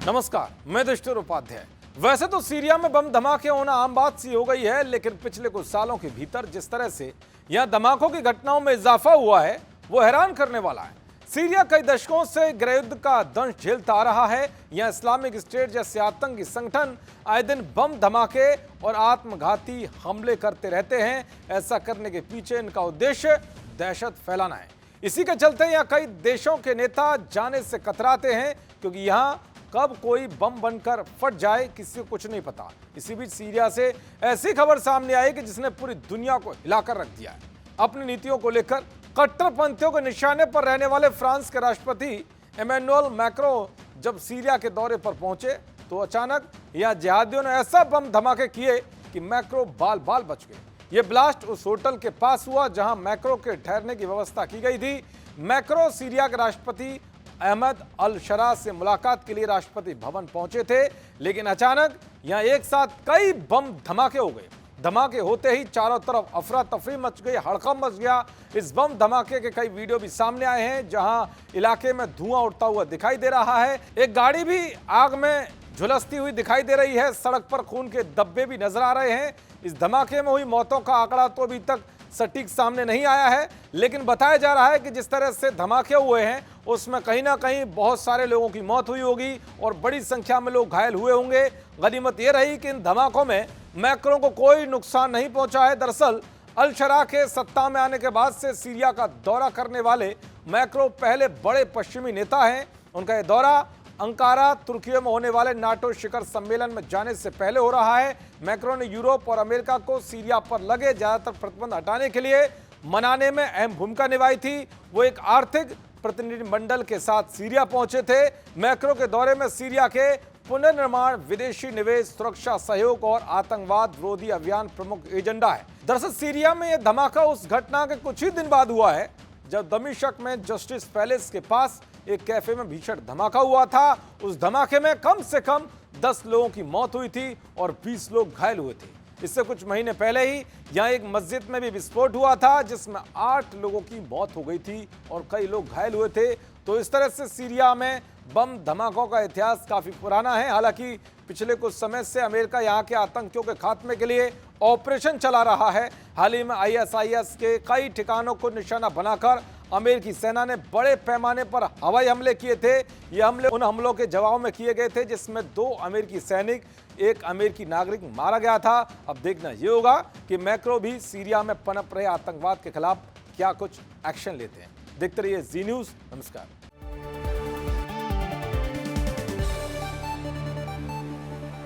नमस्कार, मैं दृष्टर उपाध्याय। वैसे तो सीरिया में बम धमाके होना आम बात सी हो गई है, लेकिन पिछले कुछ सालों के भीतर जिस तरह से यहां धमाकों की घटनाओं में इजाफा हुआ है वो हैरान करने वाला है। सीरिया कई दशकों से गृहयुद्ध का दंश झेलता आ रहा है। यहां इस्लामिक स्टेट जैसे आतंकी संगठन आए दिन बम धमाके और आत्मघाती हमले करते रहते हैं। ऐसा करने के पीछे इनका उद्देश्य दहशत फैलाना है। इसी के चलते यहाँ कई देशों के नेता जाने से कतराते हैं, क्योंकि यहाँ कब कोई बम बनकर फट जाए किसी को कुछ नहीं पता। इसी बीच सीरिया से ऐसी खबर सामने आई कि जिसने पूरी दुनिया को हिलाकर रख दिया है। अपनी नीतियों को लेकर कट्टरपंथियों के निशाने पर रहने वाले फ्रांस के राष्ट्रपति इमैनुअल मैक्रो जब सीरिया के दौरे पर पहुंचे तो अचानक यहाँ जिहादियों ने ऐसा बम धमाके किए कि मैक्रो बाल बाल बच गए। ये ब्लास्ट उस होटल के पास हुआ जहां मैक्रो के ठहरने की व्यवस्था की गई थी। मैक्रो सीरिया के राष्ट्रपति अहमद अल शरा से मुलाकात के लिए राष्ट्रपति भवन पहुंचे थे, लेकिन अचानक यहां एक साथ कई बम धमाके हो गए। धमाके होते ही चारों तरफ अफरा तफरी मच गई, हड़कंप मच गया। इस बम धमाके के कई वीडियो भी सामने आए हैं जहां इलाके में धुआं उड़ता हुआ दिखाई दे रहा है। एक गाड़ी भी आग में झुलसती हुई दिखाई दे रही है। सड़क पर खून के धब्बे भी नजर आ रहे हैं। इस धमाके में हुई मौतों का आंकड़ा तो अभी तक सटीक सामने नहीं आया है, लेकिन बताया जा रहा है कि जिस तरह से धमाके हुए हैं उसमें कहीं ना कहीं बहुत सारे लोगों की मौत हुई होगी और बड़ी संख्या में लोग घायल हुए होंगे। गनीमत यह रही कि इन धमाकों में मैक्रो को कोई नुकसान नहीं पहुंचा है। दरअसल अल शरा के सत्ता में आने के बाद से सीरिया का दौरा करने वाले मैक्रो पहले बड़े पश्चिमी नेता हैं। उनका यह दौरा अंकारा तुर्की में होने वाले नाटो शिखर सम्मेलन में जाने से पहले हो रहा है। मैक्रो ने यूरोप और अमेरिका को सीरिया पर लगे ज्यादातर प्रतिबंध हटाने के लिए मनाने में अहम भूमिका निभाई थी। वो एक आर्थिक प्रतिनिधिमंडल के साथ सीरिया पहुंचे थे। मैक्रो के दौरे में सीरिया के पुनर्निर्माण, विदेशी निवेश, सुरक्षा सहयोग और आतंकवाद विरोधी अभियान प्रमुख एजेंडा है। दरअसल सीरिया में यह धमाका उस घटना के कुछ ही दिन बाद हुआ है जब दमिश्क में जस्टिस पैलेस के पास एक कैफे में भीषण धमाका हुआ था। उस धमाके में कम से कम 10 लोगों की मौत हुई थी और 20 लोग घायल हुए थे। इससे कुछ महीने पहले ही यहाँ एक मस्जिद में भी विस्फोट हुआ था जिसमें 8 लोगों की मौत हो गई थी और कई लोग घायल हुए थे। तो इस तरह से सीरिया में बम धमाकों का इतिहास काफी पुराना है। हालांकि पिछले कुछ समय से अमेरिका यहाँ के आतंकियों के खात्मे के लिए ऑपरेशन चला रहा है। हाल ही में ISIS के कई ठिकानों को निशाना बनाकर अमेरिकी सेना ने बड़े पैमाने पर हवाई हमले किए थे। ये हमले उन हमलों के जवाब में किए गए थे जिसमें 2 अमेरिकी सैनिक, 1 अमेरिकी नागरिक मारा गया था। अब देखना ये होगा कि मैक्रो भी सीरिया में पनप रहे आतंकवाद के खिलाफ क्या कुछ एक्शन लेते हैं। देखते रहिए जी न्यूज़। नमस्कार।